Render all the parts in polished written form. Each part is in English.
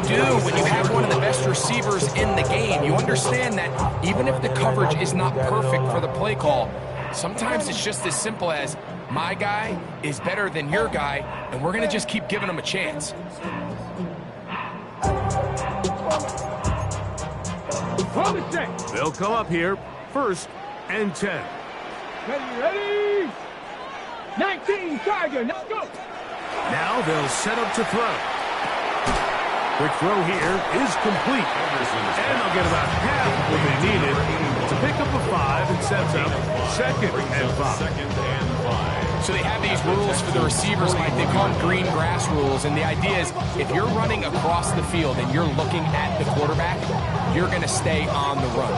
do when you have one of the best receivers in the game. You understand that even if the coverage is not perfect for the play call, sometimes it's just as simple as my guy is better than your guy, and we're going to just keep giving him a chance. They'll come up here, 1st and 10. Ready? 19, Tiger, let's go. Now they'll set up to throw. Quick throw here is complete. And they'll get about half what they needed to pick up a 5 and sets up 2nd and 5. So they have these rules for the receivers, Mike. They call them green grass rules. And the idea is if you're running across the field and you're looking at the quarterback, you're going to stay on the run.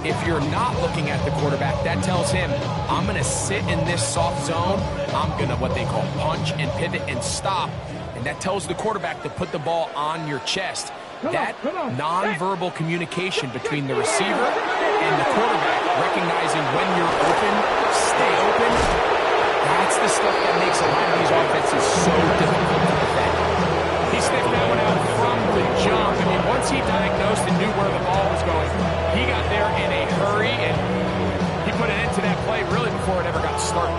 If you're not looking at the quarterback, that tells him, I'm going to sit in this soft zone. I'm going to what they call punch and pivot and stop. And that tells the quarterback to put the ball on your chest. That nonverbal communication between the receiver and the quarterback, recognizing when you're open, stay open, that's the stuff that makes a lot of these offenses so difficult to defend. He sniffed that one out from the jump. I mean, once he diagnosed and knew where the ball was going, he got there in a hurry, and he put an end to that play really before it ever got started.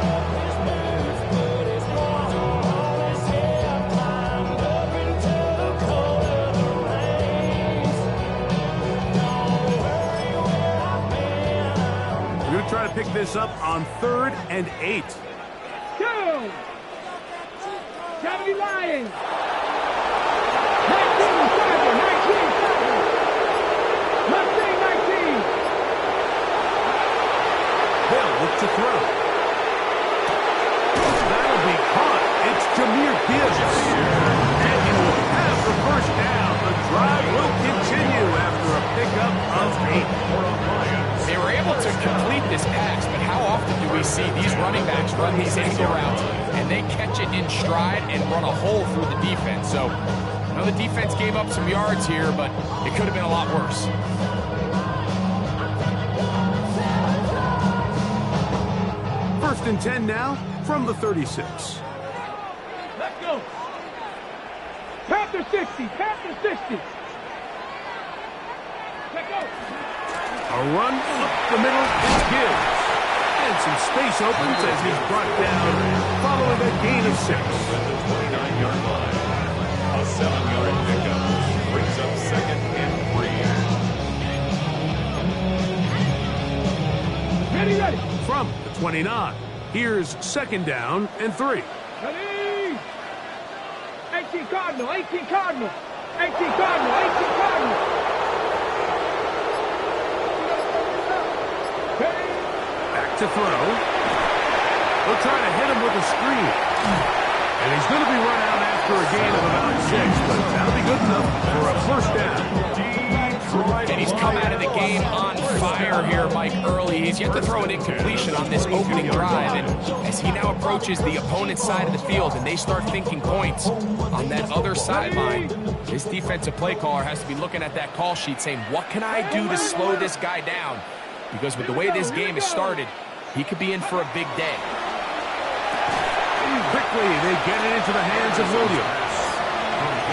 We're going to try to pick this up on 3rd and 8. Go! 70 Lions! 19, Tiger, 19, Tiger! 19. They'll look to throw. That'll be caught. It's Jahmyr Gibbs. And he will have the 1st down. The drive will continue after a pickup of 8. They were able to complete this pass, but how often do we see these running backs run these angle routes and they catch it in stride and run a hole through the defense? So, I know the defense gave up some yards here, but it could have been a lot worse. First and 10 now from the 36. Let's go! Panther 60, Panther 60! Let's go! A run up the middle is Gibbs. And some space opens as he's brought down following a gain of 6. At the 29-yard line, a 7-yard pickup brings up 2nd and 3. Ready! From the 29, here's 2nd down and 3. Ready! 18 Cardinal, 18 Cardinal! 18 Cardinal, 18 Cardinal! Back to throw. They'll try to hit him with a screen. And he's going to be run out after a gain of about 6, but that'll be good enough for a 1st down. And he's come out of the game on fire here, Mike, early. He's yet to throw an incompletion on this opening drive. And as he now approaches the opponent's side of the field and they start thinking points on that other sideline, this defensive play caller has to be looking at that call sheet saying, what can I do to slow this guy down? Because with the way this game has started, he could be in for a big day. Quickly, they get it into the hands of Williams.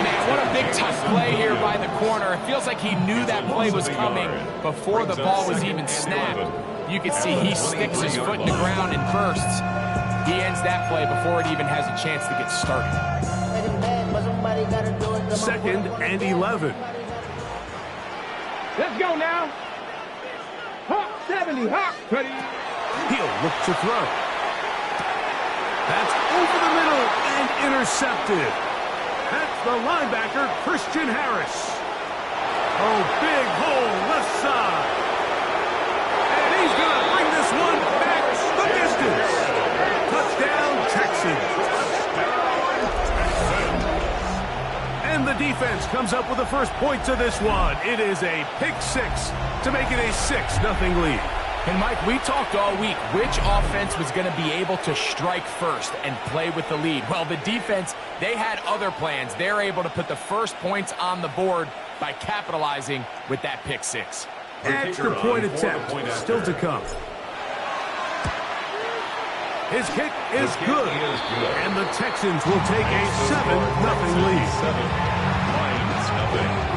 Man, what a big tough play here by the corner. It feels like he knew that play was coming before the ball was even snapped. You can see he sticks his foot in the ground and bursts. He ends that play before it even has a chance to get started. 2nd and 11. Let's go now! Hawk 70, Hawk! Ready? He'll look to throw. That's over the middle and intercepted. That's the linebacker, Christian Harris. Oh, big hole left side. And he's going to bring this one back the distance. Touchdown, Texans. And the defense comes up with the first points of this one. It is a pick 6 to make it a 6-0 lead. And Mike, we talked all week which offense was going to be able to strike first and play with the lead. Well, the defense, they had other plans. They're able to put the first points on the board by capitalizing with that pick 6. Extra point attempt still to come. His kick is good. And the Texans will take a 7-0 lead. 7, Lions, nothing.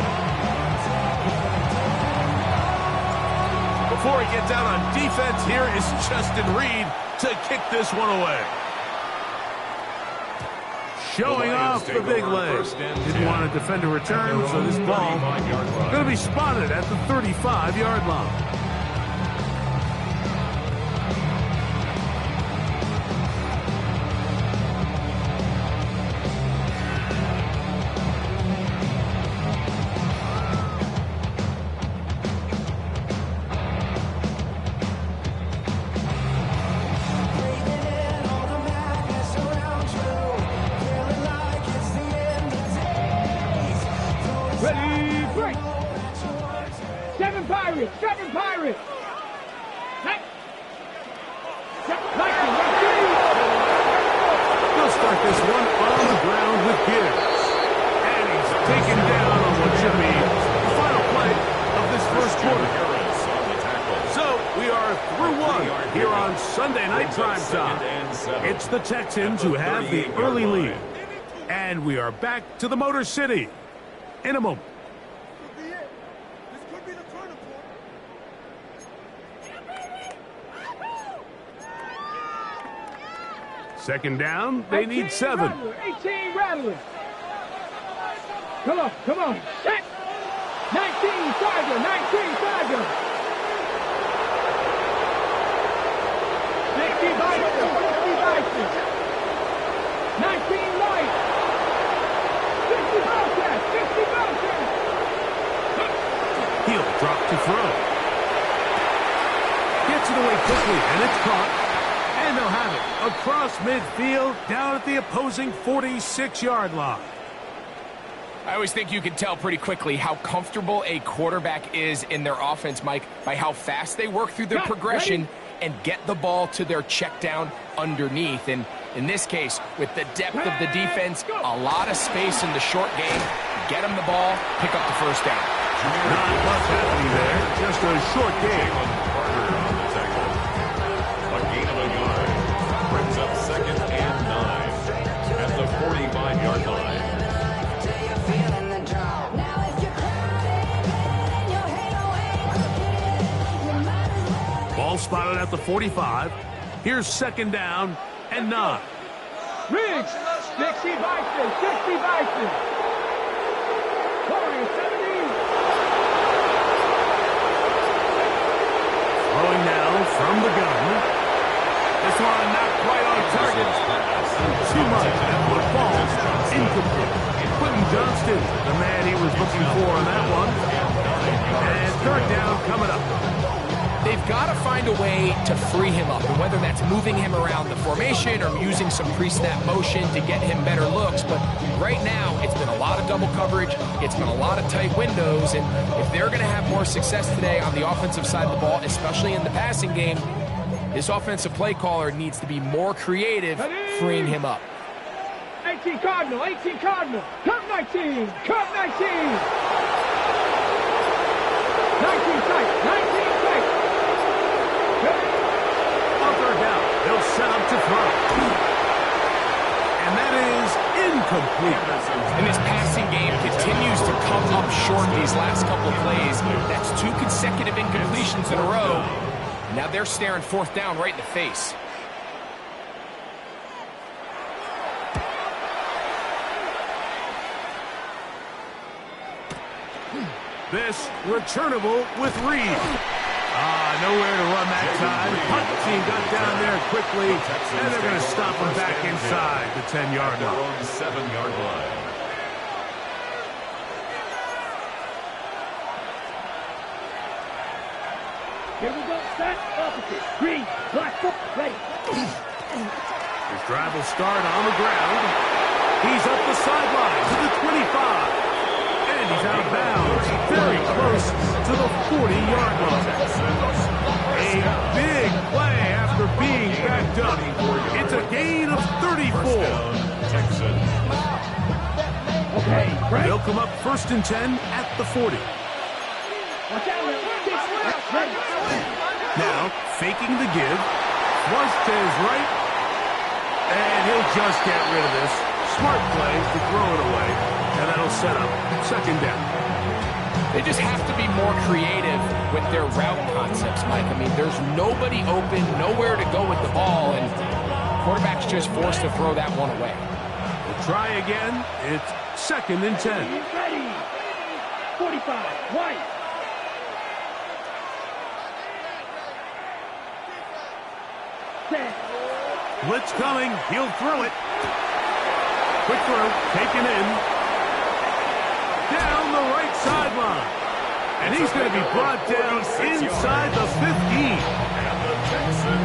he gets out on defense, here is Justin Reed to kick this one away. Showing off the big leg. Didn't want to defend a return, so this ball going to be spotted at the 35-yard line. Ready, break! Seven Pirates! Seven Pirates! They'll start this one on the ground with Gibbs. And he's taken down on what should be the final play of this first quarter. So we are through one here on Sunday Night Primetime. It's the Texans who have the early lead. And we are back to the Motor City in a moment. Second down, they need 7. 18 rattlers. Come on, come on. 19 Tiger, 19 Tiger. 60 Bison, 60 Bison. 19 Light. 60 Bobcat, 60 Bobcat. He'll drop to throw. Gets it away quickly, and it's caught. And they'll have it across midfield down at the opposing 46-yard line. I always think you can tell pretty quickly how comfortable a quarterback is in their offense, Mike, by how fast they work through their progression and get the ball to their check down underneath. And in this case, with the depth of the defense, a lot of space in the short game, get them the ball, pick up the first down. Not much happening there, just a short game. A gain of a yard brings up 2nd and 9 at the 45-yard line. Ball spotted at the 45. Here's 2nd down and 9. Riggs, 60 Bison, 60 Bison. Corey, 17. Throwing now from the gun. This one not quite on target. Too much. That football incomplete. Quentin Johnston, the man he was looking for on that one. And 3rd down coming up. They've got to find a way to free him up, and whether that's moving him around the formation or using some pre-snap motion to get him better looks. But right now, it's been a lot of double coverage. It's been a lot of tight windows, and if they're going to have more success today on the offensive side of the ball, especially in the passing game, this offensive play caller needs to be more creative, freeing him up. 18 Cardinal, 18 Cardinal. Cut 19, cut 19. 19 tight, 19 tight. On 3rd down, they'll set up to throw. And that is incomplete. And this passing game continues to come up short these last couple of plays. That's 2 consecutive incompletions in a row. Now they're staring 4th down right in the face. This returnable with Reed. Nowhere to run that time. Punt team got down there quickly, and they're going to stop him back inside the 10-yard line. On 7-yard line. Here we go, set, opposite. Green, black, ready. His drive will start on the ground. He's up the sideline to the 25. And he's out of bounds, very close to the 40-yard line. A big play after being backed up. It's a gain of 34. Okay, break. They'll come up 1st and 10 at the 40. Watch out, ready. Now, faking the give. Flush to his right. And he'll just get rid of this. Smart play to throw it away. And that'll set up 2nd down. They just have to be more creative with their route concepts, Mike. I mean, there's nobody open, nowhere to go with the ball, and quarterback's just forced to throw that one away. We'll try again. It's 2nd and 10. Ready. 45. White. Set. Blitz coming. He'll throw it. Quick throw. Taken in. Down the right sideline. And he's going to be brought down inside the 15.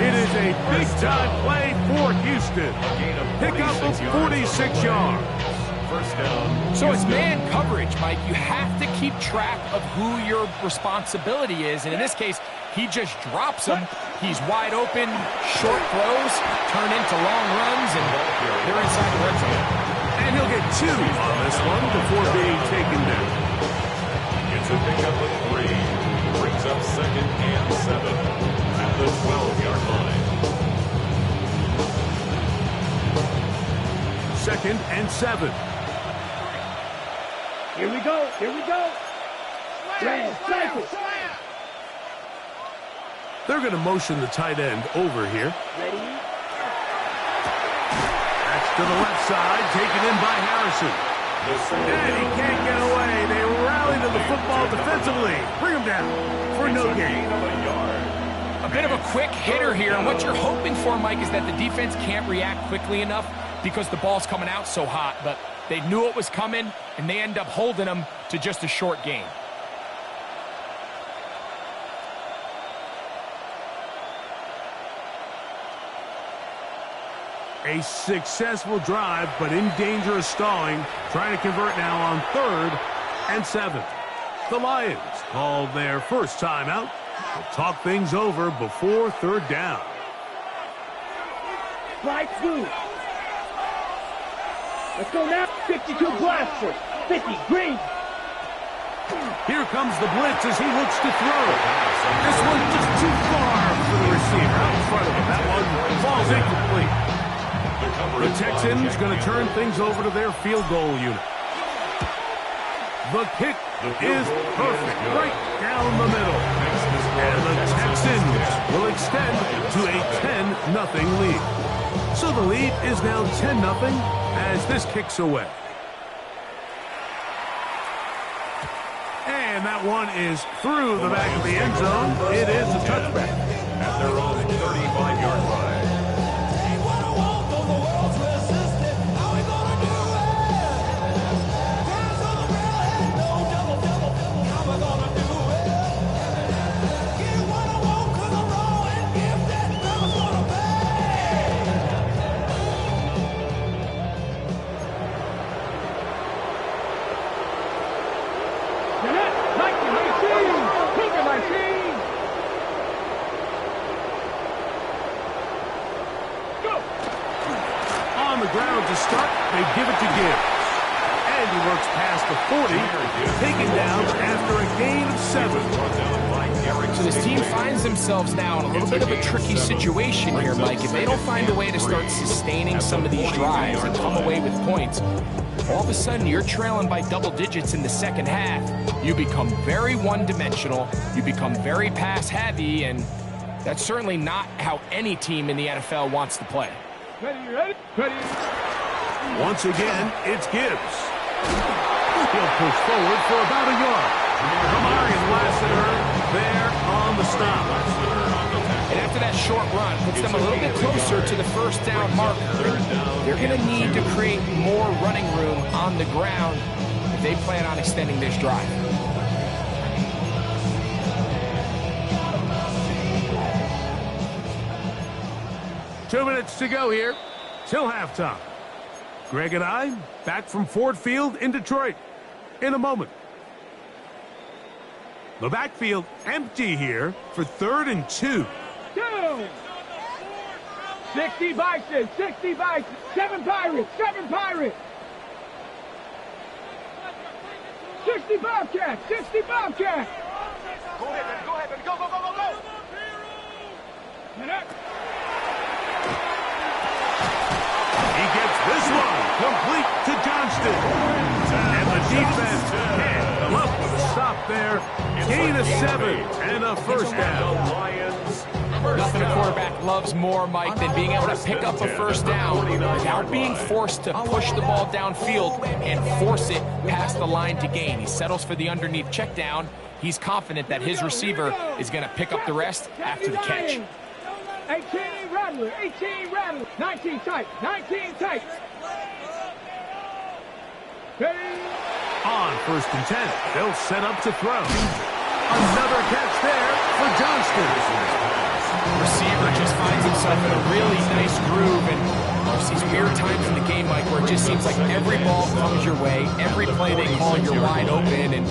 It is a big-time play for Houston. Pickup of 46 yards. First down. So it's man coverage, Mike. You have to keep track of who your responsibility is. And in this case, he just drops him. He's wide open, short throws, turn into long runs, and they're inside the red zone. And he'll get 2 on this one before being taken down. It's a pickup of 3. Brings up 2nd and 7 at the 12-yard line. 2nd and 7. Here we go. Here we go. Red, cycle. They're going to motion the tight end over here. Ready. That's to the left side, taken in by Harrison. And he can't get away. They rally to the football defensively. Bring him down for no gain. A bit of a quick hitter here, and what you're hoping for, Mike, is that the defense can't react quickly enough because the ball's coming out so hot, but they knew it was coming, and they end up holding them to just a short gain. A successful drive, but in danger of stalling. Trying to convert now on 3rd and 7. The Lions call their first timeout. We'll talk things over before 3rd down. Slide through. Let's go now. 52 blaster. 50 green. Here comes the blitz as he looks to throw. This one's just too far for the receiver out in front of him. That one falls incomplete. The Texans going to turn things over to their field goal unit. The kick is perfect, right down the middle. And the Texans will extend to a 10-0 lead. So the lead is now 10-0 as this kicks away. And that one is through the back of the end zone. It is a touchback. At their own 35-yard line. To start, they give it to Gibbs. And he works past the 40, taken down after a gain of 7. So this team finds themselves now in a little bit of a tricky situation here, Mike. If they don't find a way to start sustaining some of these drives and come away with points, all of a sudden you're trailing by double digits in the second half. You become very one-dimensional. You become very pass-heavy, and that's certainly not how any team in the NFL wants to play. Ready? Once again, it's Gibbs. He'll push forward for about a yard. Kamarian Lassiter there on the stop. And after that short run, puts them a little bit closer to the first down marker. They're going to need to create more running room on the ground if they plan on extending this drive. Two minutes to go here till halftime. Greg and I back from Ford Field in Detroit in a moment. The backfield empty here for 3rd and 2. 60 Bison, 60 Bison, 7 Pirates, 7 Pirates. 60 Bobcats, 60 Bobcats. Go ahead, go. He gets this one complete to Johnston. And the defense can't come up with a stop there. Gain of 7 and a first down. Nothing a quarterback loves more, Mike, than being able to pick up a first down without being forced to push the ball downfield and force it past the line to gain. He settles for the underneath check down. He's confident that his receiver is going to pick up the rest after the catch. 18 Rattler, 18 Rattler, 19 tight, 19 tight. On 1st and 10, they'll set up to throw. Another catch there for Johnston. Receiver just finds himself in a really nice groove, and there's these weird times in the game, Mike, where it just seems like every ball comes your way, every play they call, you're wide open, and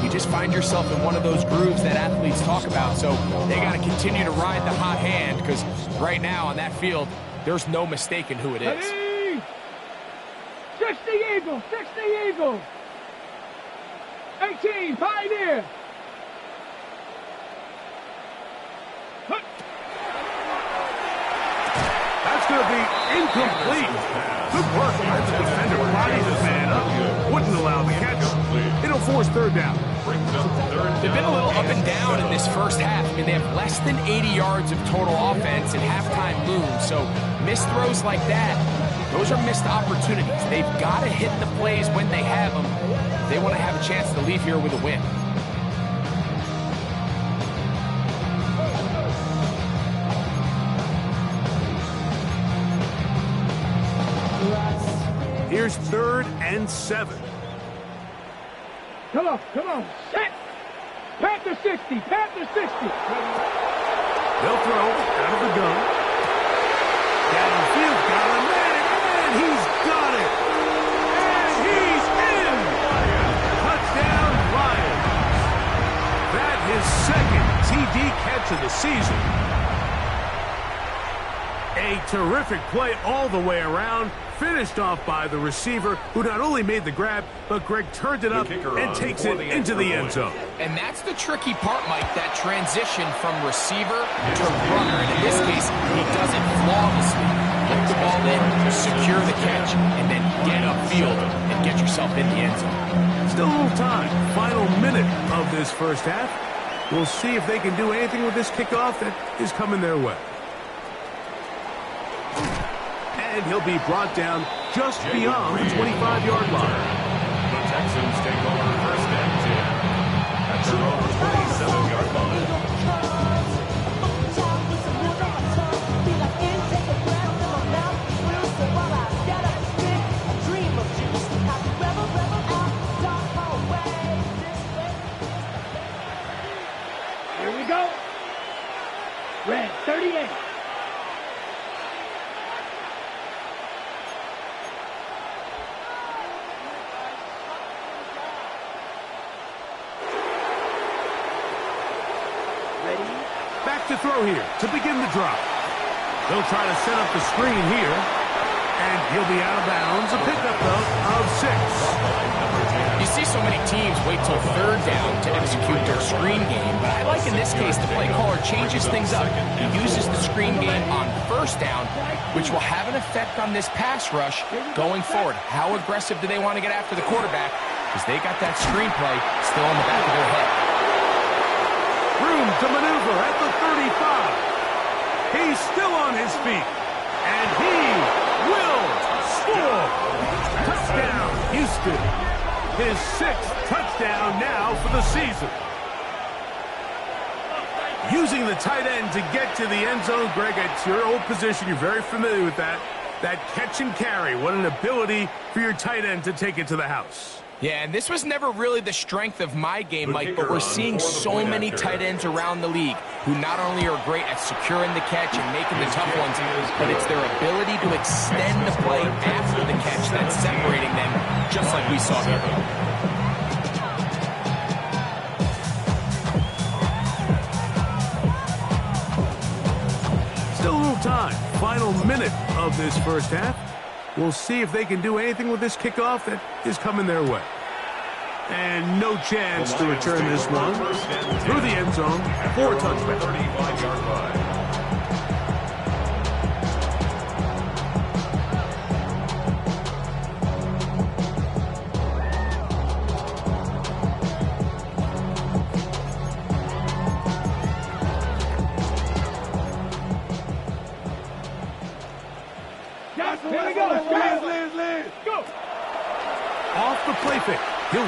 you just find yourself in one of those grooves that athletes talk about. So they got to continue to ride the hot hand, because right now on that field, there's no mistaking who it is. 60 Eagles, 60 Eagles. 18 Pioneer. That's going to be incomplete. Good work by the defender. Bodies his man up. Wouldn't allow the catch. It'll force 3rd down. They've been a little up and down in this first half. I mean, they have less than 80 yards of total offense and halftime looms. So missed throws like that, those are missed opportunities. They've got to hit the plays when they have them. They want to have a chance to leave here with a win. Here's 3rd and 7. Come on, come on, set. Panther 60, Panther 60. They'll throw out of the gun. Downfield, got a man, and he's got it. And he's in. Touchdown, Lions. That his 2nd TD catch of the season. A terrific play all the way around. Finished off by the receiver, who not only made the grab, but Greg turned it up and takes it into the end zone. And that's the tricky part, Mike, that transition from receiver to runner. And in this case, he does it flawlessly. Put the ball in, secure the catch, and then get upfield and get yourself in the end zone. Still a little time. Final minute of this first half. We'll see if they can do anything with this kickoff that is coming their way. And he'll be brought down just beyond the 25-yard line. The Texans take over 1st and 10 at their own 27-yard line. Here we go. Red 38. Back to throw here to begin the drive. They'll try to set up the screen here. And he'll be out of bounds. A pickup, though, of 6. You see so many teams wait till 3rd down to execute their screen game, but I like in this case the play caller changes things up. He uses the screen game on 1st down, which will have an effect on this pass rush going forward. How aggressive do they want to get after the quarterback? Because they got that screen play still in the back of their head. Room to maneuver at the 35. He's still on his feet. And he will score. Touchdown, Houston. His 6th touchdown now for the season. Using the tight end to get to the end zone, Greg, it's your old position. You're very familiar with that. That catch and carry. What an ability for your tight end to take it to the house. Yeah, and this was never really the strength of my game, Mike, but we're seeing so many tight ends around the league who not only are great at securing the catch and making the tough ones, but it's their ability to extend the play after the catch that's separating them, just like we saw here. Still a little time. Final minute of this first half. We'll see if they can do anything with this kickoff that is coming their way. And no chance to return this one through the end zone for a touchback. 35-yard line.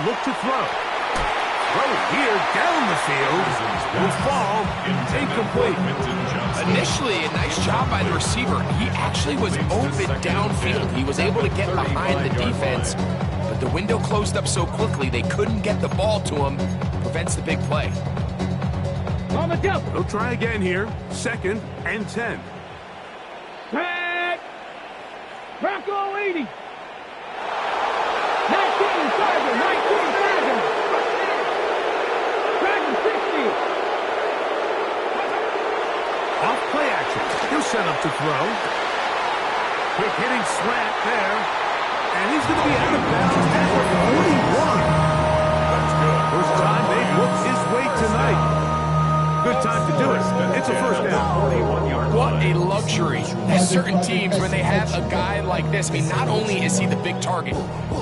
look to throw. Throw here down the field. Will fall. Incomplete. Initially, a nice job by the receiver. He actually was open downfield. He was able to get behind the defense, but the window closed up so quickly they couldn't get the ball to him. Prevents the big play. On the double. They'll try again here. 2nd and 10. Set. Bronco 80. 19 Tiger. 19 Tiger. Dragon 60. Off play action. He'll set up to throw. Quick hitting slant there. And he's going to be out of bounds at the 41. That's good. First time they've looked his way tonight. Good time to do it. It's a first down. What a luxury. There's certain teams when they have a guy like this, I mean, not only is he the big target,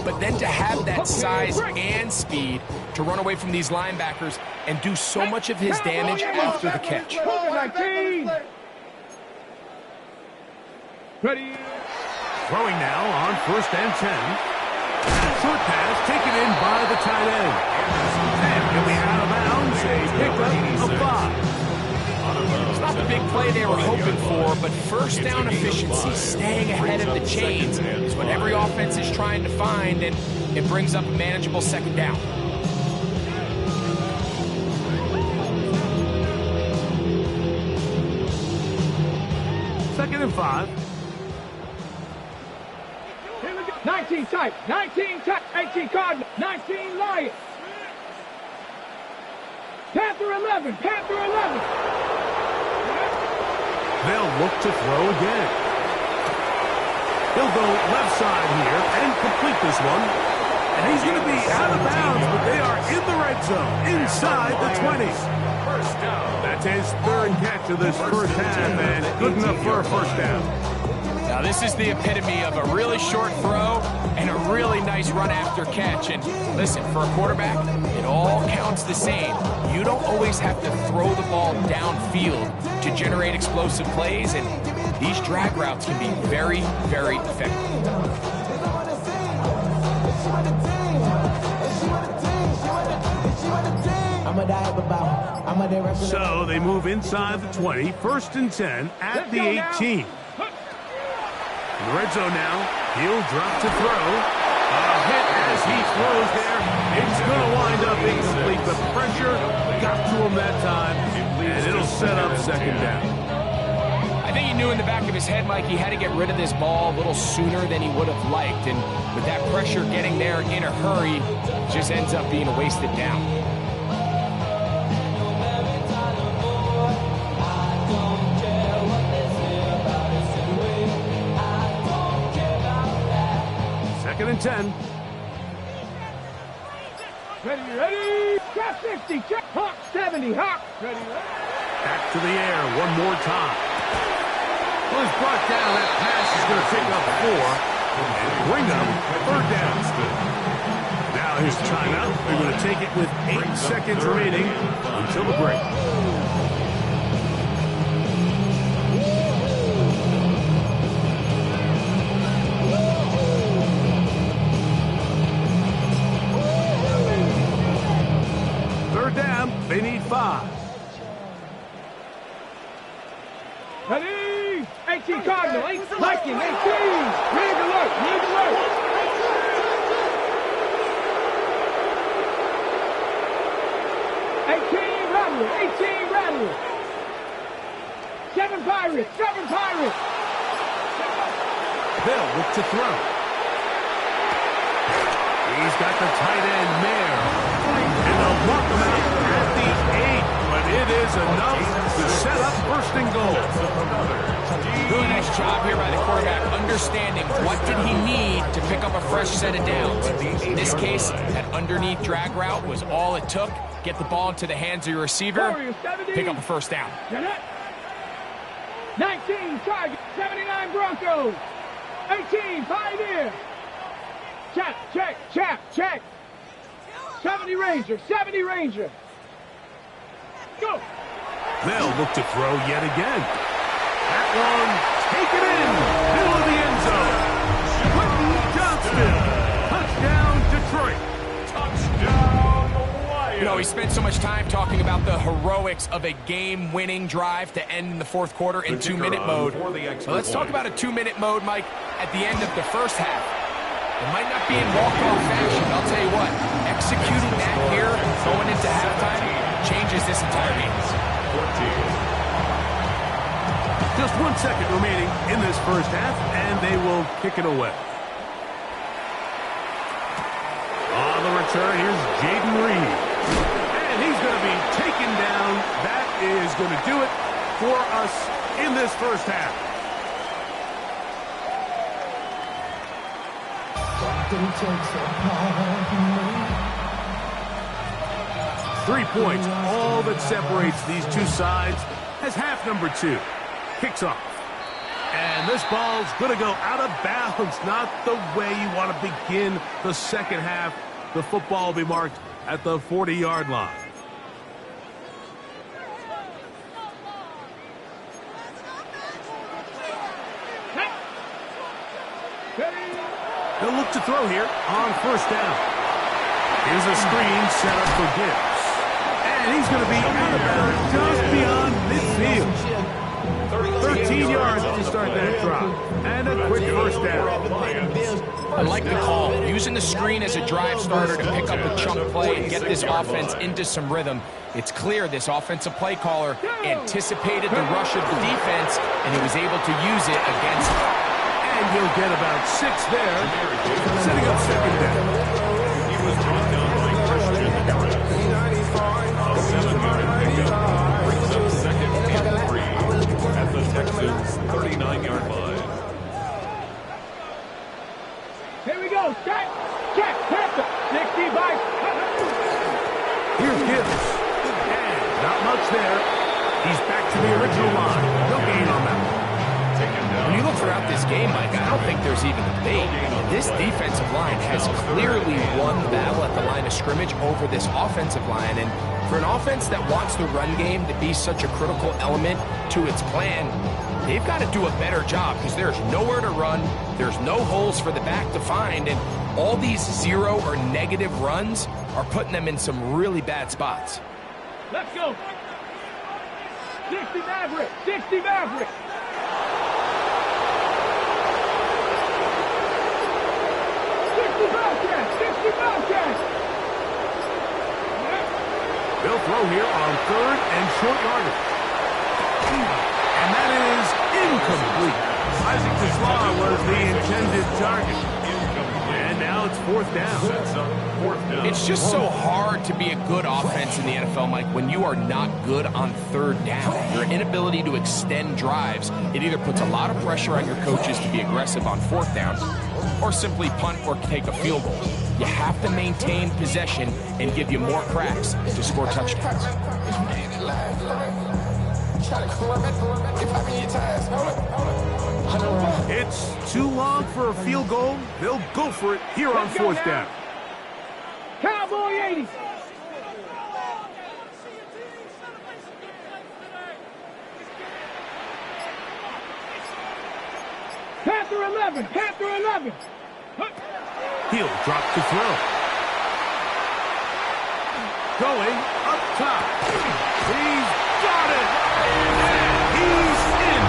but then to have that size and speed to run away from these linebackers and do so much of his damage after the catch. 19. Ready. Throwing now on 1st and 10. Short pass taken in by the tight end. And he'll be out of bounds. A pickup of 5. It's not the big play they were hoping for, but first down efficiency, staying ahead of the chains, is what every offense is trying to find, and it brings up a manageable 2nd down. Second and 5. 19 type. 19 type. 18 Cardinal. 19 Lions. Panther 11. Panther 11. They'll look to throw again. He'll go left side here and complete this one. And he's going to be out of bounds, but they are in the red zone, inside the 20. First down. That's his 3rd catch of this first half, and good enough for a first down. Now this is the epitome of a really short throw and a really nice run after catch. And listen, for a quarterback, it all counts the same. You don't always have to throw the ball downfield to generate explosive plays, and these drag routes can be very, very effective. So they move inside the 20, 1st and 10 at the 18. In the red zone now, he'll drop to throw. A hit as he throws there. It's going to wind up incomplete. The pressure got to him that time, and it'll set up 2nd down. I think he knew in the back of his head, Mike, he had to get rid of this ball a little sooner than he would have liked. And with that pressure getting there in a hurry, it just ends up being a wasted down. Second and 10. Ready. Trap 60. Trap. Hawk 70. Hawk. Ready. Back to the air one more time. Well, he's brought down. That pass is going to pick up 4 and bring them 3rd down. Now here's the timeout. They're going to take it with 8 seconds remaining until the break. They need 5. Ready. 18 Cardinal. 18 Viking. 18. Rig alert. Rig alert. 18 Rattler. 18 Rattler. 7 Pirates. 7 Pirates. They'll look to throw. He's got the tight end Mayer. And they'll mark him out at the 8. But it is enough to set up 1st and goal. Really nice job here by the quarterback, understanding what did he need to pick up a fresh set of downs. In this case, that underneath drag route was all it took. Get the ball into the hands of your receiver, pick up a 1st down. 19 Target. 79 Broncos. 18 Pioneer. Check, check, check, check. 70 Ranger, 70 Ranger. Go. They'll look to throw yet again. That one taken in, middle of the end zone. Quentin Johnston, touchdown Detroit. You know, we spent so much time talking about the heroics of a game-winning drive to end in the fourth quarter in 2-minute mode. Well, let's talk about a 2-minute mode, Mike, at the end of the first half. It might not be in walk-off fashion, but I'll tell you what, executing that here going into halftime changes this entire game. Just 1 second remaining in this first half, and they will kick it away. On the return, here's Jaden Reed. And he's going to be taken down. That is going to do it for us in this first half. Three points, all that separates these two sides as half number 2 kicks off. And this ball's going to go out of bounds, not the way you want to begin the second half. The football will be marked at the 40-yard line. They'll look to throw here on first down. Here's a screen set up for Gibbs. And he's going to be out of bounds just beyond midfield. 13 yards to start that drop. And a quick first down. I like the call. Using the screen as a drive starter to pick up a chunk play and get this offense into some rhythm. It's clear this offensive play caller anticipated the rush of the defense, and he was able to use it against it. And he'll get about 6 there, setting up second down. He was brought down by Christian Harris. A 7-yard pickup brings up second and 3 at the Texans' 39-yard line. Here we go. Check. Check. Panther. 65. Here's Gibbs. And not much there. He's back to the original line. No gain on that one. When you look throughout this game, Mike, I don't think there's even a debate. This defensive line has clearly won the battle at the line of scrimmage over this offensive line. And for an offense that wants the run game to be such a critical element to its plan, they've got to do a better job because there's nowhere to run. There's no holes for the back to find. And all these 0 or negative runs are putting them in some really bad spots. Let's go. 60 Maverick. 60 Maverick. 60 Bobcats. They'll throw here on third and short yardage. And that is incomplete. Isaac Tesla was the intended target. And now it's fourth down. It's just so hard to be a good offense in the NFL, Mike, when you are not good on third down. Your inability to extend drives, it either puts a lot of pressure on your coaches to be aggressive on fourth down or simply punt or take a field goal. You have to maintain possession and give you more cracks to score touchdowns. It's too long for a field goal. They'll go for it here on fourth down. Cowboy 80. Panther 11. Panther 11. He'll drop to throw. Going up top. He's got it. And he's in.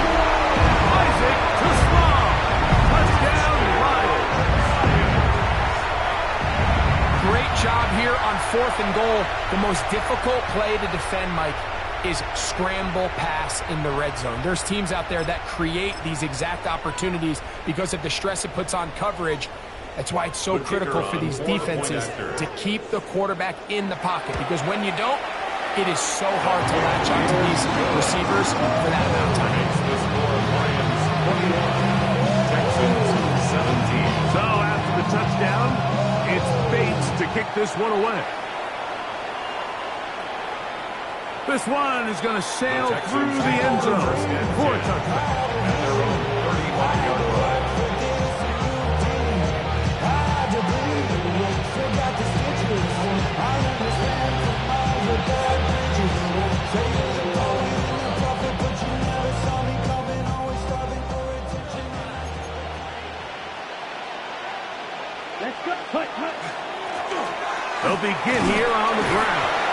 Isaac Tesla. Touchdown, Lions. Great job here on 4th and goal. The most difficult play to defend, Mike, is scramble pass in the red zone. There's teams out there that create these exact opportunities because of the stress it puts on coverage. That's why it's so critical for these defenses to keep the quarterback in the pocket, because when you don't, it is so hard to latch onto these receivers for that amount of time. The score, Lions 21, Texans 17. So after the touchdown, it's Bates to kick this one away. This one is going to sail through the end zone for a touchdown. At their own 35-yard line. Let's go. They'll begin here on the ground.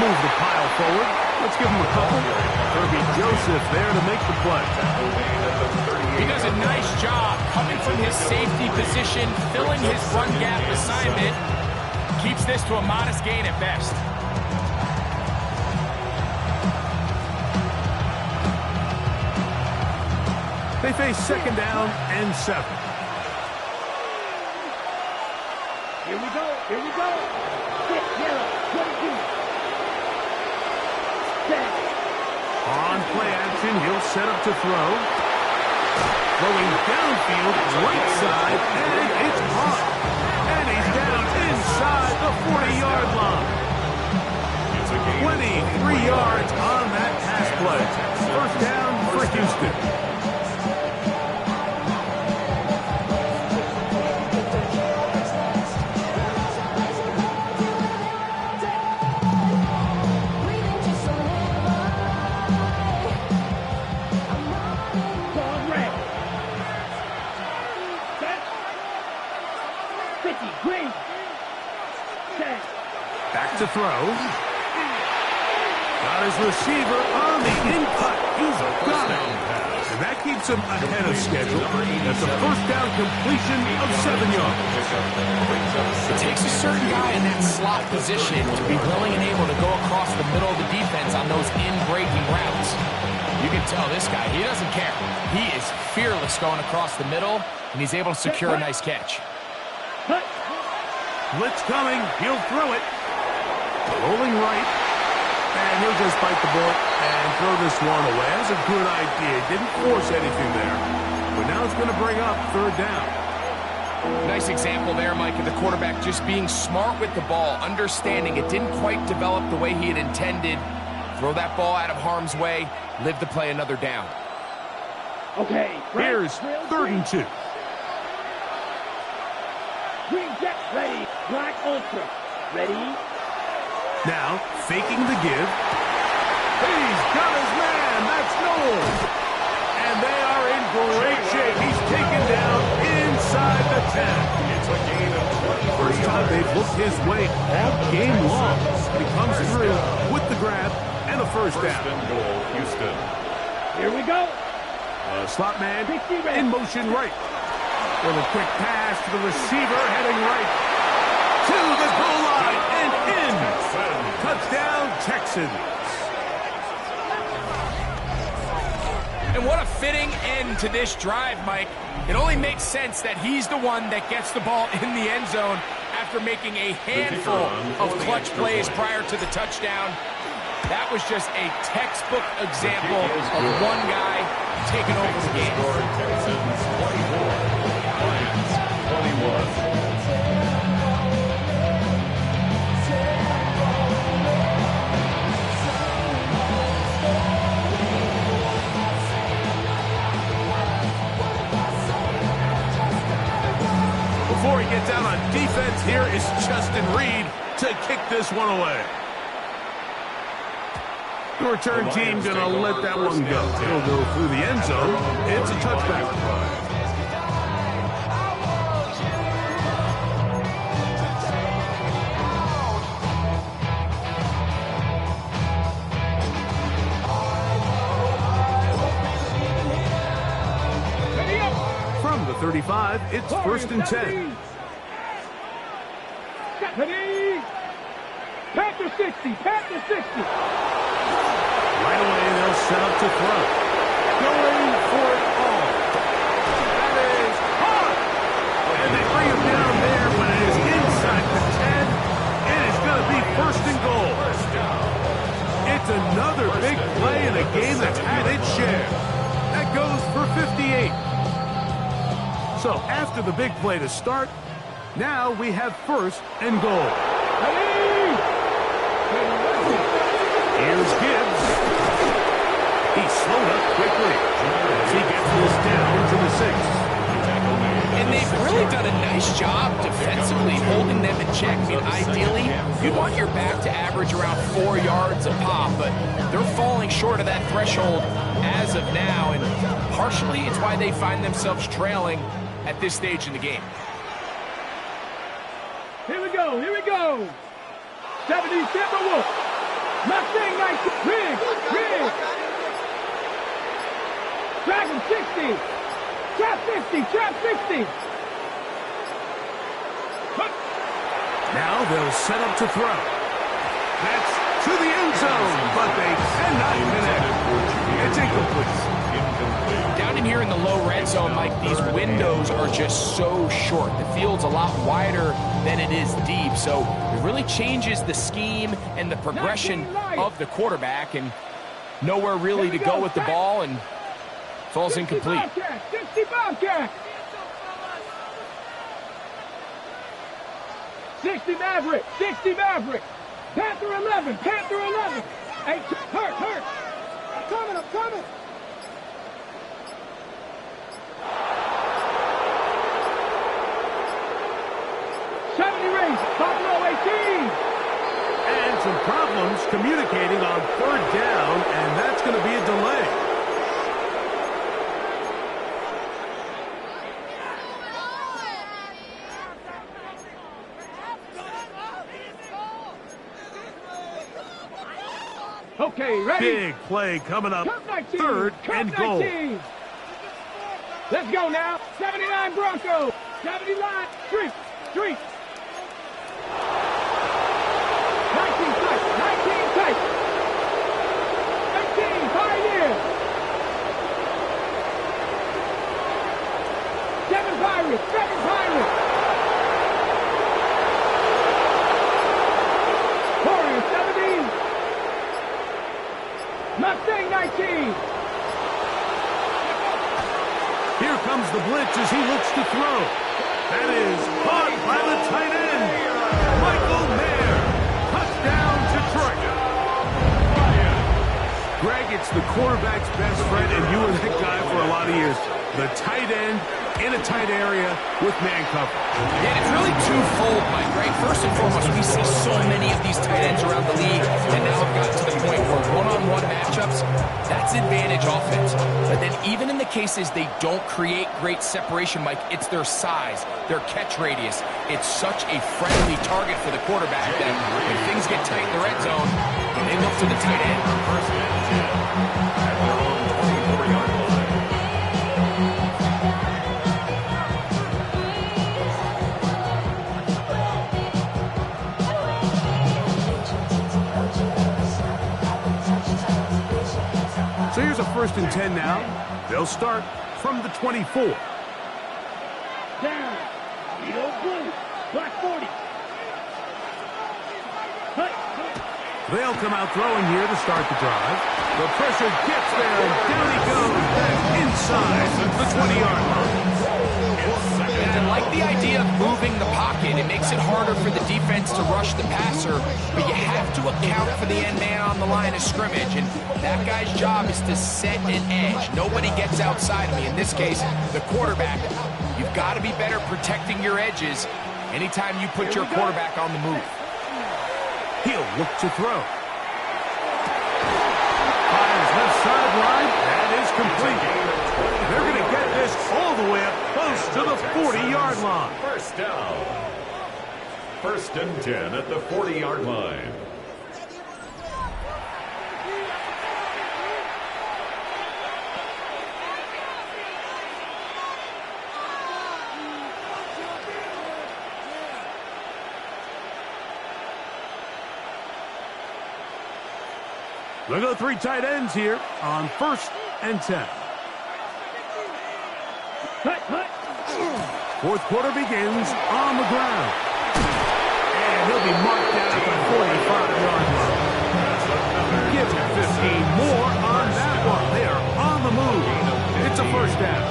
move the pile forward. Let's give him a couple. Kirby Joseph there to make the play. He does a nice job coming from his safety position, filling his run gap assignment. Keeps this to a modest gain at best. They face second down and 7. Here we go. Here we go. 6-0, 22. On play action, he'll set up to throw. Throwing downfield, right side, and it's caught. And he's down inside the 40-yard line. 23 yards on that pass play. First down for Houston. Back to throw. Got his receiver on the in-cut. He's got it. And that keeps him ahead of schedule. That's a first down completion of 7 yards. It takes a certain guy in that slot position to be willing and able to go across the middle of the defense on those in-breaking routes. You can tell this guy, he doesn't care. He is fearless going across the middle, and he's able to secure a nice catch. Blitz coming. He'll throw it. Rolling right. And he'll just bite the bullet and throw this one away. That's a good idea. Didn't force anything there. But now it's going to bring up third down. Nice example there, Mike, of the quarterback just being smart with the ball, understanding it didn't quite develop the way he had intended. Throw that ball out of harm's way, live to play another down. Okay. Here's 3rd and 2. Green Jet ready. Black Ultra ready. Now, faking the give. He's got his man. That's Knowles. And they are in great shape. He's taken down inside the 10. It's a gain of 20. First time they've looked his way all game long. He comes through with the grab and a first down. First and goal, Houston. Here we go. Slot man in motion right. With a quick pass to the receiver, heading right to the goal line and in. Touchdown, Texans. And what a fitting end to this drive, Mike. It only makes sense that he's the one that gets the ball in the end zone after making a handful of clutch plays prior to the touchdown. That was just a textbook example of one guy taking over the game. Texans 24. Lions 21. Before he gets out on defense, here is Justin Reed to kick this one away. The return team going to let that one go. It'll go through the end zone. It's a touchback. From the 35, it's 1st and 10. Panther 60, Panther 60. Right away, they'll set up to throw. Going for it all. That is hard. And they bring him down there, but it is inside the 10. It is going to be 1st and goal. It's another big play in a game that's had its share. That goes for 58. So after the big play to start, now we have 1st and goal. Here's Gibbs. He's slowed up quickly as he gets this down to the 6. And they've really done a nice job defensively holding them in check. I mean, ideally, you'd want your back to average around 4 yards a pop, but they're falling short of that threshold as of now, and partially it's why they find themselves trailing at this stage in the game. Here we go, here we go. 70 Timberwolves. Mustang 19. Rig. Dragon 60. Trap 50. Trap 50. Now they'll set up to throw. That's to the end zone, but they cannot connect. It's incomplete. Down in here in the low red zone, Mike, these windows are just so short. The field's a lot wider than it is deep, so it really changes the scheme and the progression of the quarterback, and nowhere really to go with the ball, and falls incomplete. 60 Bobcat. 60 Maverick. 60 Maverick. Panther 11. Panther 11. 8. Hurt. I'm coming. 70 Rays. Buffalo 18. And some problems communicating on third down, and that's going to be a delay. Okay, ready? Big play coming up. Third and goal. Let's go now. 79 Broncos. 70 line. Street. 19 tight. 19 tight. 18 Pioneer. 7 Pirates. 7 Pirates. Warriors 17. Mustang 19. Here comes the blitz as he looks to throw. That is caught by the tight end, Michael Mayer. Touchdown, Detroit. Greg, it's the quarterback's best friend, and you were that guy for a lot of years. The tight end in a tight area with man cover. Yeah, it's really twofold, Mike, right? First and foremost, we see so many of these tight ends around the league, and now we've gotten to the point where one-on-one matchups, that's advantage offense. But then even in the cases they don't create great separation, Mike, it's their size, their catch radius. It's such a friendly target for the quarterback that when things get tight in the red zone, they look to the tight end. First and 10 at their own 24-yard line. So here's a 1st and 10 now. They'll start from the 24. Down. Eagle blue. Black 40. They'll come out throwing here to start the drive. The pressure gets there, and down he goes back inside the 20-yard line. And I like the idea of moving the pocket. It makes it harder for the defense to rush the passer, but you have to account for the end man on the line of scrimmage, and that guy's job is to set an edge. Nobody gets outside of me. In this case, the quarterback. You've got to be better protecting your edges anytime you put your quarterback on the move. He'll look to throw. Fires left sideline. That is complete. They're going to get this all the way up close to the 40-yard line. First down. 1st and 10 at the 40-yard line. They'll go 3 tight ends here on 1st and 10. Fourth quarter begins on the ground. And he'll be marked down at the 45-yard line. Give him 15 more on that one. They are on the move. It's a 1st down.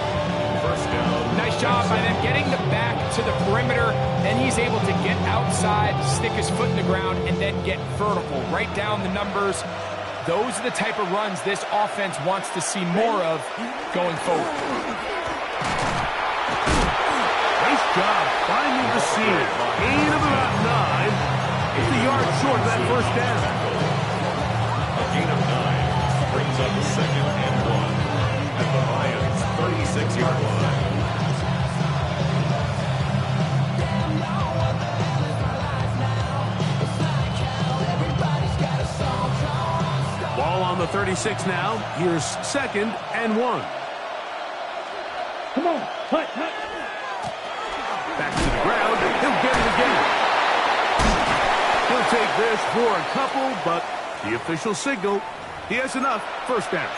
Nice job by them getting the back to the perimeter. Then he's able to get outside, stick his foot in the ground, and then get vertical. Right down the numbers. Those are the type of runs this offense wants to see more of going forward. Nice job finding the seam. Gain of about 9. It's a yard short of that 1st down. A gain of 9 brings up 2nd and 1 at the Lions' 36-yard line. Everybody's got a song. the 36 now. Here's 2nd and 1. Come on, hut, hut. Back to the ground. He'll get it again. He'll take this for a couple, but the official signal, he has enough. 1st down.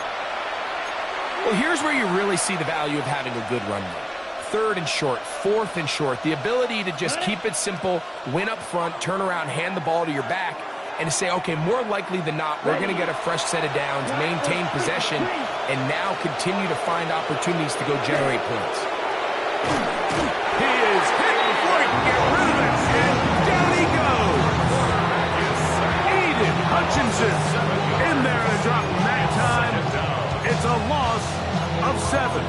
Well, here's where you really see the value of having a good run game. 3rd and short, 4th and short. The ability to just keep it simple, win up front, turn around, hand the ball to your back, and to say, okay, more likely than not, we're going to get a fresh set of downs, maintain possession, and now continue to find opportunities to go generate points. He is hit before he can get rid of it, and down he goes. Aiden Hutchinson in there to drop him that time. It's a loss of 7.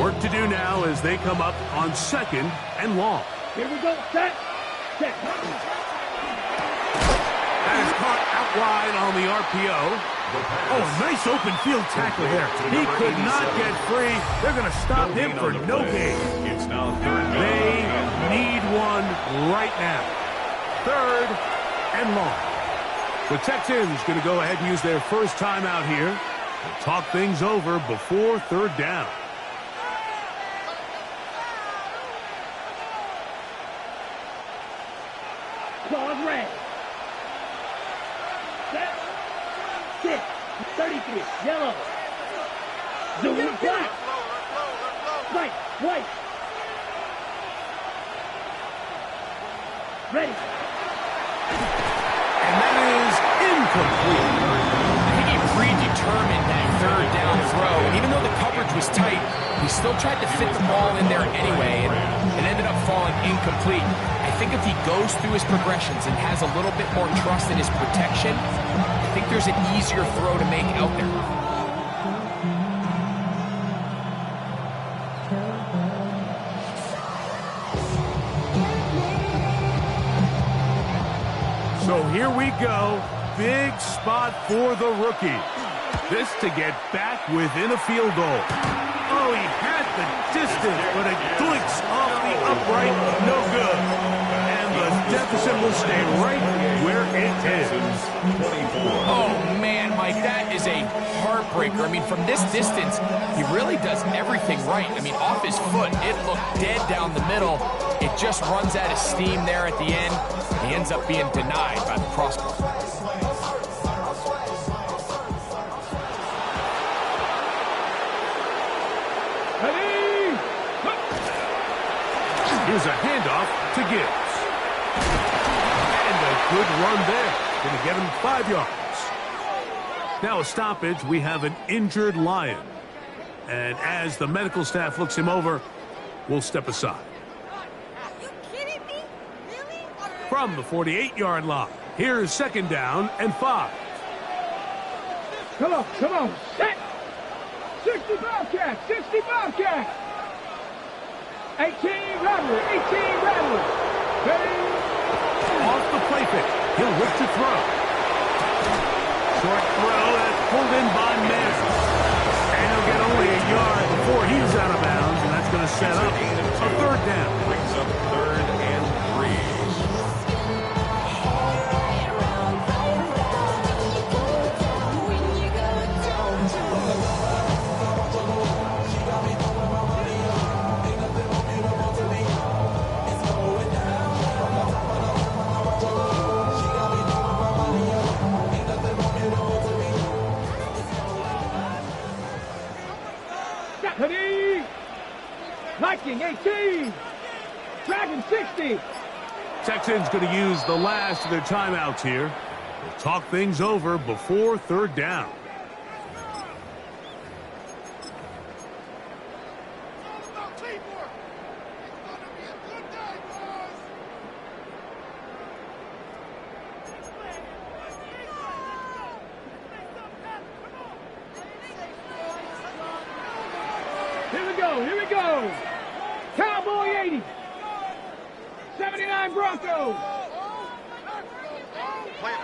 Work to do now as they come up on 2nd and long. Here we go, set. Set. That is caught out wide on the RPO. Oh, nice open field tackle there. He could not get free. They're going to stop him for no gain. It's now 3rd down. They need one right now. 3rd and long. The Texans going to go ahead and use their first timeout here and talk things over before 3rd down. Claws red. Set. 6. 33. Yellow. Zoom black. Right. White. Ready. And that is incomplete. I think he predetermined that 3rd down throw, and even though the coverage was tight, he still tried to fit the ball in there anyway, and it ended up falling incomplete. I think if he goes through his progressions and has a little bit more trust in his protection, I think there's an easier throw to make out there. So here we go. Big spot for the rookie. This to get back within a field goal. Oh, he had the distance, but it glints off the upright. No good. And the deficit will stay right where it is. Oh, man, Mike, that is a heartbreaker. I mean, from this distance, he really does everything right. I mean, off his foot, it looked dead down the middle. It just runs out of steam there at the end. He ends up being denied by the crossbar. Here's a handoff to Gibbs. And a good run there. Going to get him 5 yards. Now a stoppage. We have an injured Lion. And as the medical staff looks him over, we'll step aside. Are you kidding me? Really? From the 48-yard line, here's 2nd down and 5. Come on, come on. Set. 60 Bobcats. 60 Bobcats. 18 Rattler. 18 Rattler. Ready. Off the play pick. He'll look to throw. Short throw that's pulled in by Mims. And he'll get only a yard before he's out of bounds, and that's going to set up a 3rd down. Brings up 3rd and 3. Viking 18. Dragon 60. Texans going to use the last of their timeouts here. We'll talk things over before 3rd down. Here we go. Cowboy 80. 79 Broncos. Play it.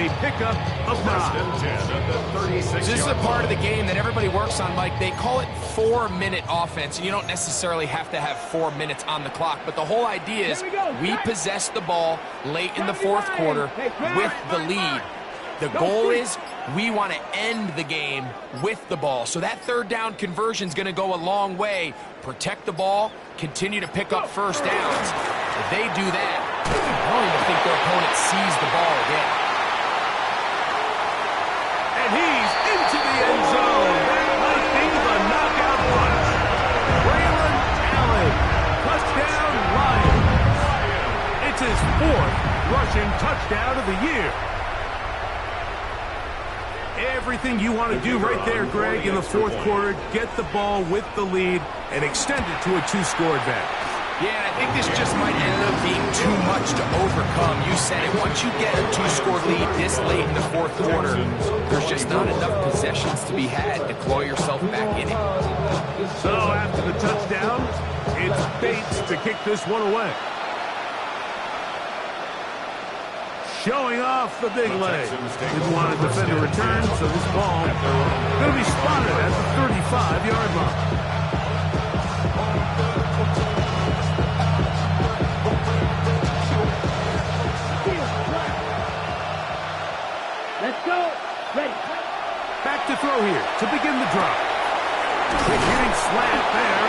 a pickup of 9. 10 at the 36-yard This is a part of the game that everybody works on, Mike. They call it 4-minute offense, and you don't necessarily have to have 4 minutes on the clock. But the whole idea is we possess the ball late in the fourth quarter with the lead. The goal is we want to end the game with the ball. So that third down conversion is going to go a long way. Protect the ball, continue to pick up first downs. If they do that, I don't even think their opponent sees the ball again. And he's into the end zone. That might be the knockout punch. Braylon Allen, touchdown Lions. It's his 4th rushing touchdown of the year. Everything you want to do right there, Greg, in the fourth quarter, get the ball with the lead and extend it to a 2-score advantage. Yeah, and I think this just might end up being too much to overcome. You said it. Once you get a 2-score lead this late in the fourth quarter, there's just not enough possessions to be had to claw yourself back in it. So after the touchdown, it's Bates to kick this one away. Showing off the big leg. Didn't want to defend a return, so this ball going to be spotted at the 35-yard line. Let's go. Ready. Back to throw here to begin the drive. Quick hitting slant there.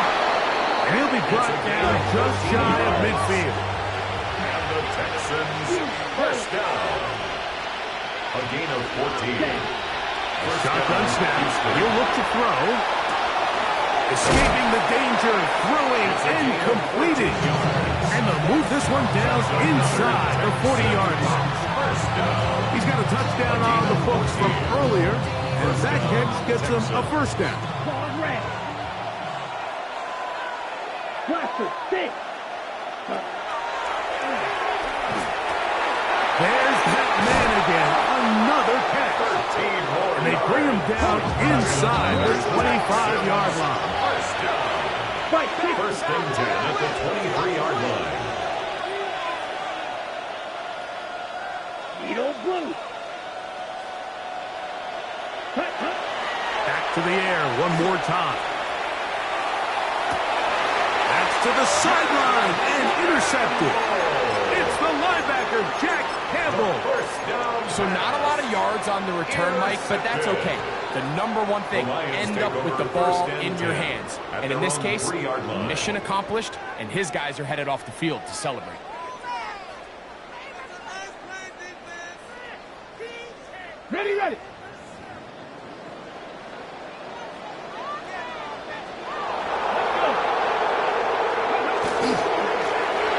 And he'll be brought down just shy of midfield. And the Texans first down. A gain of 14. Shotgun snap. He'll look to throw. Escaping the danger, throwing and completing. And they'll move this one down inside the 40-yard line. He's got a touchdown on the books from earlier, and that catch gets him a first down. Ball red. Blaster, stick. There's that man again. Another catch. 13 more. And they bring him down inside the 25-yard line. First down. Fight, kick. First and 10 at the 23-yard line. Edo blue. Back to the air one more time. That's to the sideline and intercepted. It's the linebacker, Jack Campbell. First down. So not a lot of yards on the return, Mike, but that's okay. The number one thing, end up with the ball in your hands. And in this case, mission accomplished, and his guys are headed off the field to celebrate. Ready, ready.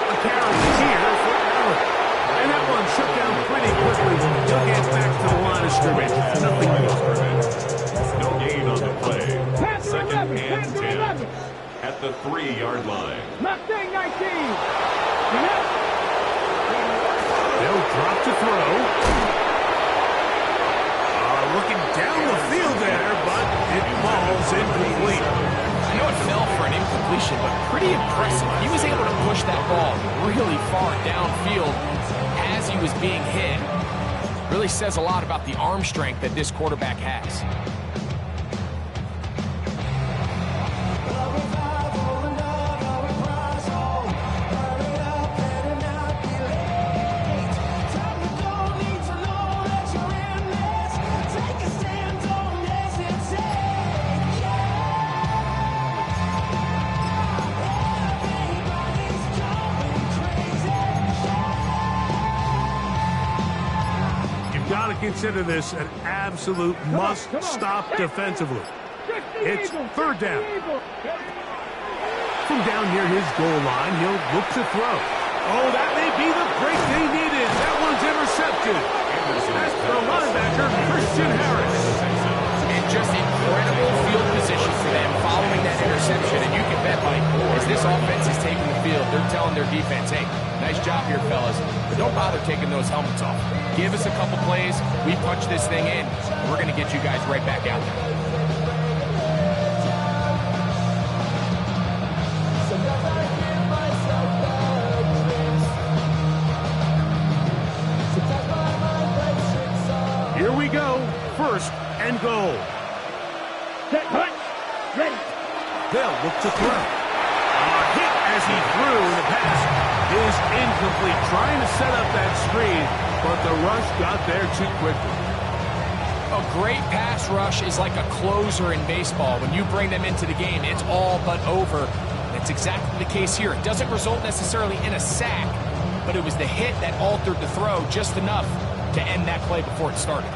A carry here for Allen. And that one shut down pretty quickly. He'll get back to the line of scrimmage. Nothing more. No gain on the play. Pass to Second 11, and pass to 10 11. at the 3-yard line. Mustang 19. They'll drop to throw. Looking down the field there, but it falls incomplete. I know it fell for an incompletion, but pretty impressive. He was able to push that ball really far downfield as he was being hit. Really says a lot about the arm strength that this quarterback has. Got to consider this an absolute must-stop defensively. It's third down. From down near his goal line, he'll look to throw. Oh, that may be the break they needed. That one's intercepted. That's the linebacker, Christian Harris. And just incredible field position for them following that interception. And you can bet, Mike, as this offense is taking the field, they're telling their defense, hey, nice job here, fellas, but don't bother taking those helmets off. Give us a couple plays, we punch this thing in, and we're going to get you guys right back out there. Here we go. First and goal. Set, punch. Ready. They'll look to throw. A hit as he threw. The pass is incomplete. Trying to set up that screen, but the rush got there too quickly. A great pass rush is like a closer in baseball. When you bring them into the game, it's all but over. That's exactly the case here. It doesn't result necessarily in a sack, but it was the hit that altered the throw just enough to end that play before it started.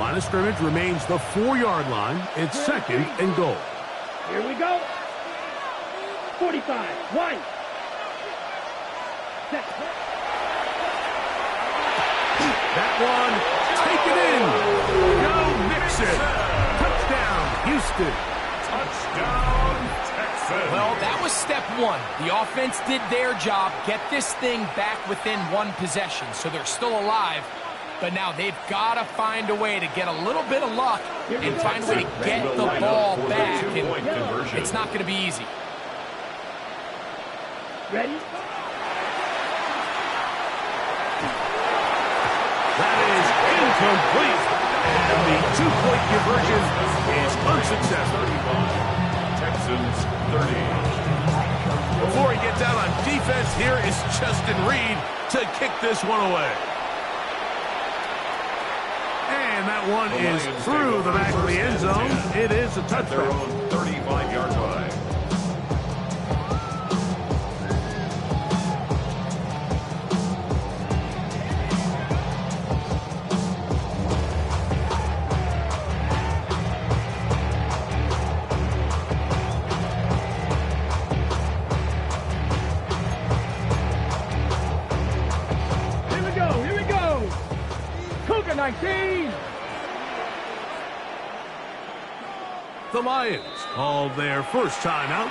Line of scrimmage remains the 4-yard line. It's second and goal. Here we go. 45. One. Set. That one, take it in. Go Mixon. Touchdown, Houston. Touchdown, Texans. Well, that was step one. The offense did their job, get this thing back within one possession, so they're still alive. But now they've got to find a way to get a little bit of luck and find a way to get the ball back. And it's not going to be easy. Ready? That is incomplete. And the 2-point conversion is unsuccessful. Texans 30. Before he gets out on defense, here is Justin Reed to kick this one away. And that one is through the back of the end zone. It is a At their touchdown. own 35-yard line. Here we go. Here we go. Cougar 19. The Lions call their first timeout,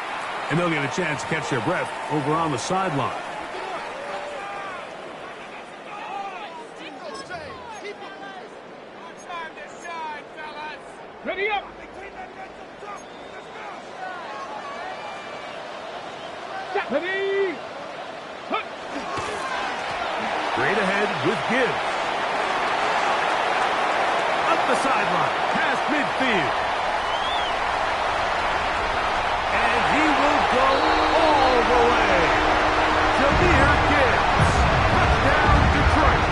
and they'll get a chance to catch their breath over on the sideline. Ready up. Set. Ready. Hook. Straight ahead with Gibbs. Up the sideline, past midfield. And he will go all the way. Jameer Gibbs. Touchdown, Detroit.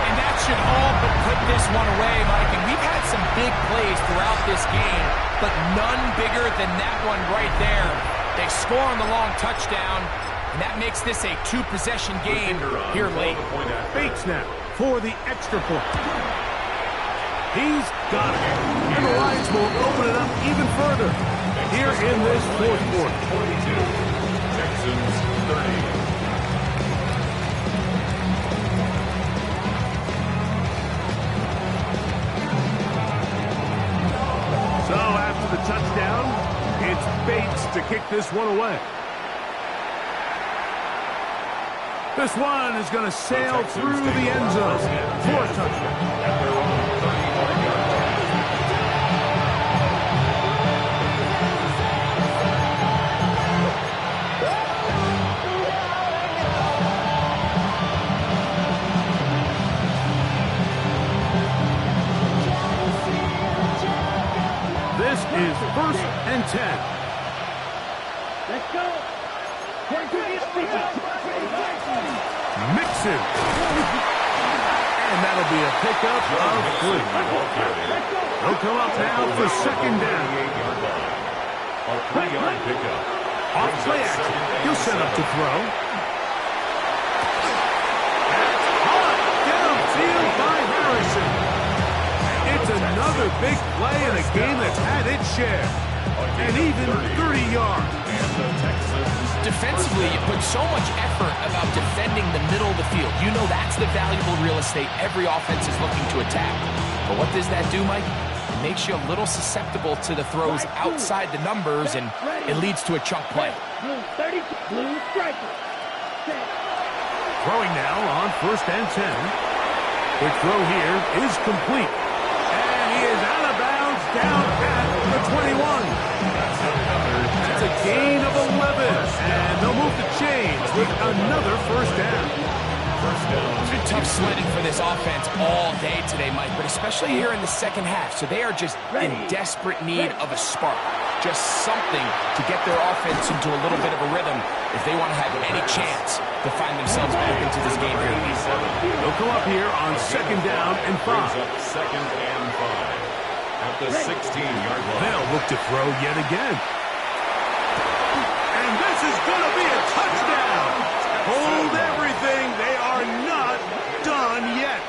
And that should all but put this one away, Mike. And we've had some big plays throughout this game, but none bigger than that one right there. They score on the long touchdown, and that makes this a 2-possession game here late. Fake snap for the extra point. He's got it. And the Lions will open it up even further here in this fourth quarter. 42. Texans 30. So after the touchdown, it's Bates to kick this one away. This one is going to sail through the end zone for a touchdown. At their own 35-yard line. This is first and 10. Let's go. Point to the sticky. Mixon. And that'll be a pickup of 3. They'll come up now for second down. 38-yard line. A 3-yard pickup. Off play action. He'll set up to throw. That's hot. Downfield by Harrison. It's another big play in a game that's had its share. And even 30 yards. And the Texans. Defensively, you put so much effort about defending the middle of the field. You know that's the valuable real estate every offense is looking to attack. But what does that do, Mike? It makes you a little susceptible to the throws outside the numbers, and it leads to a chunk play. Blue 30. Blue striker. Set. Throwing now on first and 10. The throw here is complete. And he is out of bounds down at the 21. That's a gain of 11. And they'll move the chains with another first down. first down. It's been tough sledding for this offense all day today, Mike, but especially here in the second half. So they are just in desperate need of a spark, just something to get their offense into a little bit of a rhythm if they want to have any chance to find themselves back into this game here. They'll come up here on second down and 5. Brings up second and 5 at the 16-yard line. They'll look to throw yet again. And this is going to be a touchdown. Hold everything. They are not done yet.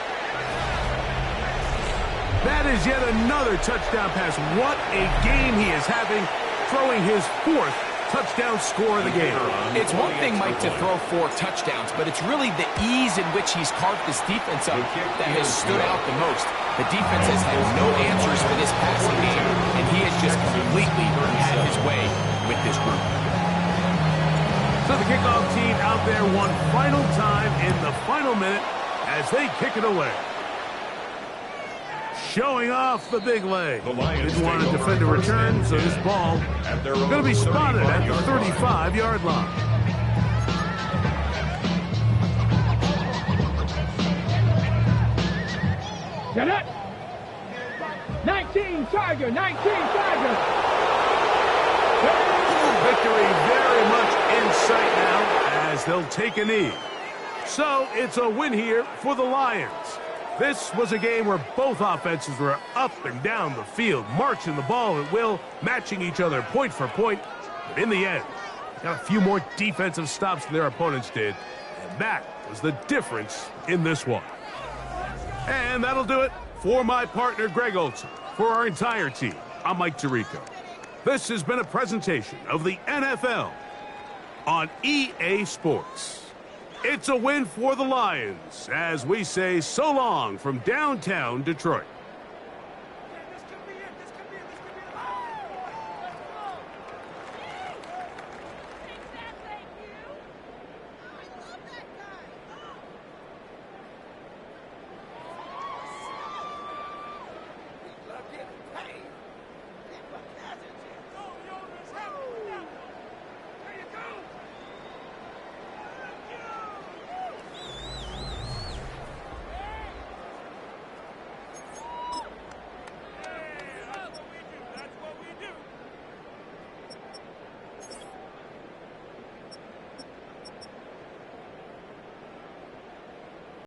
That is yet another touchdown pass. What a game he is having, throwing his 4th touchdown score of the game. It's one thing, Mike, to throw 4 touchdowns, but it's really the ease in which he's carved this defense up that has stood out the most. The defense has had no answers for this passing game, and he has just completely had his way with this group. So the kickoff team out there one final time in the final minute as they kick it away. Showing off the big leg. Didn't want to defend a return, so this ball going to be spotted at the 35-yard line. Get it. 19 Tiger, 19 Tiger. Victory very much in sight now as they'll take a knee. So it's a win here for the Lions. This was a game where both offenses were up and down the field, marching the ball at will, matching each other point for point. But in the end, got a few more defensive stops than their opponents did, and that was the difference in this one. And that'll do it for my partner, Greg Olson. For our entire team, I'm Mike Tirico. This has been a presentation of the NFL on EA Sports. It's a win for the Lions as we say so long from downtown Detroit.